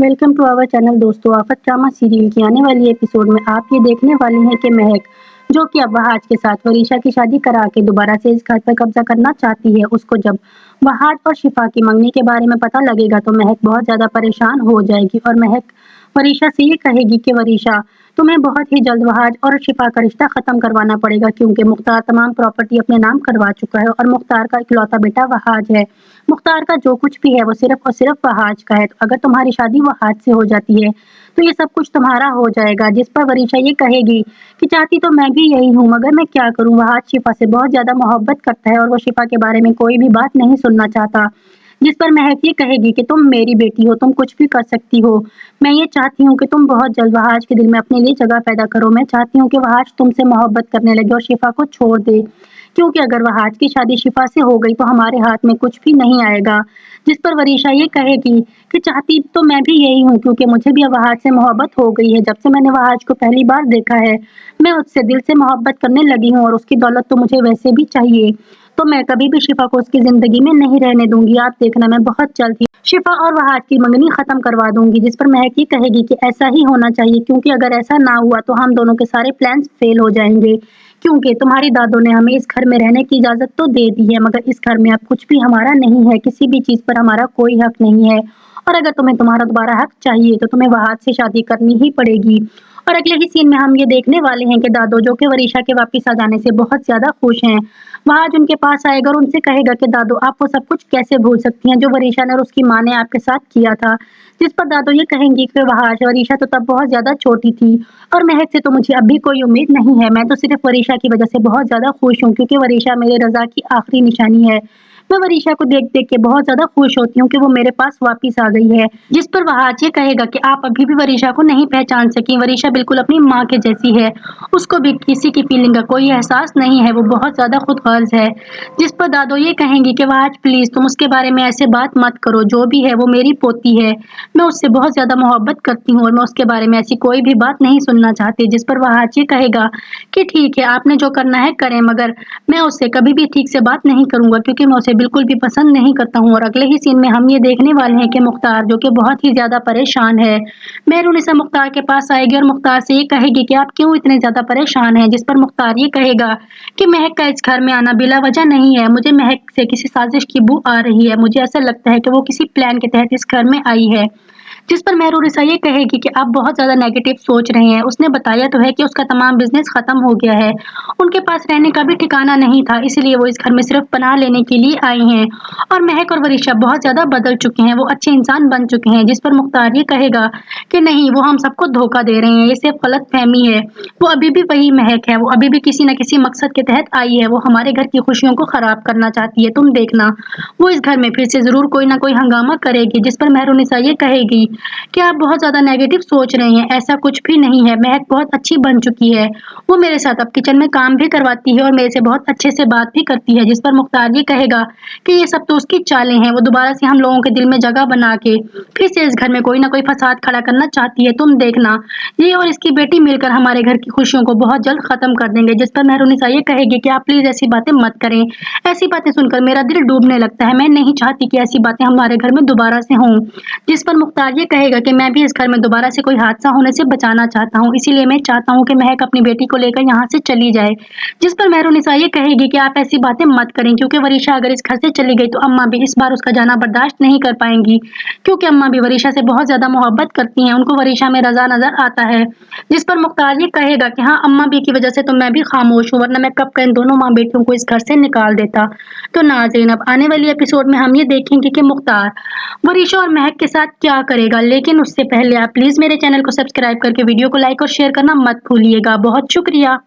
Welcome to our channel. दोस्तों, आफत drama serial की आने वाली एपिसोड में आप ये देखने वाले हैं कि महक, जो कि अब वहाज के साथ वरीशा की शादी करा के दोबारा से इस घर पर कब्जा करना चाहती है, उसको जब वहाज और शिफा की मंगनी के बारे में पता लगेगा तो महक बहुत ज्यादा परेशान हो जाएगी और महक वरीशा से ये कहेगी कि वरीशा, तुम्हें बहुत ही जल्द वहाज और शिफा का रिश्ता खत्म करवाना पड़ेगा, क्योंकि मुख्तार तमाम प्रॉपर्टी अपने नाम करवा चुका है और मुख्तार का इकलौता बेटा वहाज है। मुख्तार का जो कुछ भी है वो सिर्फ और सिर्फ वहाज का है। तो अगर तुम्हारी शादी वहाज से हो जाती है तो ये सब कुछ तुम्हारा हो जाएगा। जिस पर वरीशा ये कहेगी कि चाहती तो मैं भी यही हूँ, मगर मैं क्या करूँ, वहाज शिफा से बहुत ज्यादा मोहब्बत करता है और वो शिफा के बारे में कोई भी बात नहीं सुनना चाहता। जिस पर महक ये कहेगी कि तुम मेरी बेटी हो, तुम कुछ भी कर सकती हो। मैं ये चाहती हूँ कि तुम बहुत जल्द वहाज के दिल में अपने लिए जगह पैदा करो। मैं चाहती हूँ कि वहाज तुमसे मोहब्बत करने लगे और शिफा को छोड़ दे, क्योंकि अगर वहाज की शादी शिफा से हो गई तो हमारे हाथ में कुछ भी नहीं आएगा। जिस पर वरीशा ये कहेगी कि चाहती तो मैं भी यही हूँ, क्योंकि मुझे भी अब वहाज से मोहब्बत हो गई है। जब से मैंने वहाज को पहली बार देखा है, मैं उससे दिल से मोहब्बत करने लगी हूँ और उसकी दौलत तो मुझे वैसे भी चाहिए। तो मैं कभी भी शिफा को उसकी जिंदगी में नहीं रहने दूंगी। आप देखना, मैं बहुत जल्द ही शिफा और वहाज की मंगनी खत्म करवा दूंगी। जिस पर महक ये कहेगी कि ऐसा ही होना चाहिए, क्योंकि अगर ऐसा ना हुआ तो हम दोनों के सारे प्लान्स फेल हो जाएंगे। क्योंकि तुम्हारी दादों ने हमें इस घर में रहने की इजाजत तो दे दी है, मगर इस घर में अब कुछ भी हमारा नहीं है, किसी भी चीज पर हमारा कोई हक नहीं है। और अगर तुम्हें तुम्हारा दोबारा हक चाहिए तो तुम्हें वहाज से शादी करनी ही पड़ेगी। और अगले ही सीन में हम ये देखने वाले हैं कि दादो, जो कि वरीशा के वापिस आ जाने से बहुत ज्यादा खुश हैं, वहाज उनके पास आएगा और उनसे कहेगा कि दादो, आप वो सब कुछ कैसे भूल सकती हैं जो वरीशा ने और उसकी माँ ने आपके साथ किया था। जिस पर दादो ये कहेंगी कि वहाज, वरीशा तो तब बहुत ज्यादा छोटी थी और महक से तो मुझे अभी कोई उम्मीद नहीं है। मैं तो सिर्फ वरीशा की वजह से बहुत ज्यादा खुश हूँ, क्योंकि वरीशा मेरे रजा की आखिरी निशानी है। मैं वरीशा को देख देख के बहुत ज्यादा खुश होती हूँ कि वो मेरे पास वापिस आ गई है। जिस पर वहाज ये कहेगा कि आप अभी भी वरीशा को नहीं पहचान सकी। वरीशा बिल्कुल अपनी माँ के जैसी है, उसको भी किसी की फीलिंग का कोई एहसास नहीं है, वो बहुत ज्यादा खुदगर्ज है। जिस पर दादो ये कहेंगी कि वहाज प्लीज तुम उसके बारे में ऐसे बात मत करो, जो भी है वो मेरी पोती है, मैं उससे बहुत ज्यादा मोहब्बत करती हूँ और मैं उसके बारे में ऐसी कोई भी बात नहीं सुनना चाहती। जिस पर वहाज ये कहेगा कि ठीक है, आपने जो करना है करें, मगर मैं उससे कभी भी ठीक से बात नहीं करूंगा, क्योंकि मैं उसे बिल्कुल भी पसंद नहीं करता हूँ। और अगले ही सीन में हम ये देखने वाले हैं कि मुख्तार, जो कि बहुत ही ज्यादा परेशान है, मेहरुनिसा मुख्तार के पास आएगी और मुख्तार से ये कहेगी कि आप क्यों इतने ज्यादा परेशान हैं। जिस पर मुख्तार ये कहेगा कि महक का इस घर में आना बिला वजह नहीं है, मुझे महक से किसी साजिश की बू आ रही है, मुझे ऐसा लगता है कि वो किसी प्लान के तहत इस घर में आई है। जिस पर मेहरुनिसा ये कहेगी कि आप बहुत ज्यादा नेगेटिव सोच रहे हैं, उसने बताया तो है कि उसका तमाम बिजनेस खत्म हो गया है, उनके पास रहने का भी ठिकाना नहीं था, इसलिए वो इस घर में सिर्फ पनाह लेने के लिए आई हैं। और महक और वरीशा बहुत ज्यादा बदल चुके हैं, वो अच्छे इंसान बन चुके हैं। जिस पर मुख्तार ये कहेगा कि नहीं, वो हम सबको धोखा दे रहे हैं, ये सिर्फ गलत फहमी है, वो अभी भी वही महक है, वो अभी भी किसी न किसी मकसद के तहत आई है, वो हमारे घर की खुशियों को खराब करना चाहती है। तुम देखना, वो इस घर में फिर से जरूर कोई ना कोई हंगामा करेगी। जिस पर मेहरुनिसा ये कहेगी कि आप बहुत ज्यादा नेगेटिव सोच रहे हैं, ऐसा कुछ भी नहीं है, महक बहुत अच्छी बन चुकी है, वो मेरे साथ अब किचन में काम भी करवाती है और मेरे से बहुत अच्छे से बात भी करती है। जिस पर मुख्तार ये कहेगा कि ये सब तो उसकी चालें हैं, वो दोबारा से हम लोगों के दिल में जगह बना के फिर से इस घर में कोई ना कोई फसाद खड़ा करना चाहती है। तुम देखना, ये और इसकी बेटी मिलकर हमारे घर की खुशियों को बहुत जल्द खत्म कर देंगे। जिस पर मेहरुनिसा ये कहेगी कि आप प्लीज ऐसी बातें मत करें, ऐसी बातें सुनकर मेरा दिल डूबने लगता है, मैं नहीं चाहती कि ऐसी बातें हमारे घर में दोबारा से हों। जिस पर मुख्तार ये कहेगा कि मैं भी इस घर में दोबारा से कोई हादसा होने से बचाना चाहता हूँ, इसीलिए मैं चाहता हूँ कि महक अपनी बेटी को लेकर यहाँ से चली जाए। जिस पर मेहरुनिसा ये कहेगी कि आप ऐसी बातें मत करें, क्योंकि वरीशा अगर इस घर से चली गई तो अम्मा भी इस बार उसका जाना बर्दाश्त नहीं कर पाएंगी, क्योंकि अम्मा भी वरीशा से बहुत ज्यादा मोहब्बत करती हैं, उनको वरीशा में रजा नजर आता है। जिस पर मुख्तार ये कहेगा कि हाँ, अम्मा भी की वजह से तो मैं भी खामोश हूँ, वरना मैं कब का इन दोनों माँ बेटियों को इस घर से निकाल देता। तो नाज़रीन, अब आने वाली एपिसोड में हम ये देखेंगे कि मुख्तार वरीशा और महक के साथ क्या करेगा, लेकिन उससे पहले आप प्लीज मेरे चैनल को सब्सक्राइब करके वीडियो को लाइक और शेयर करना मत भूलिएगा। बहुत शुक्रिया।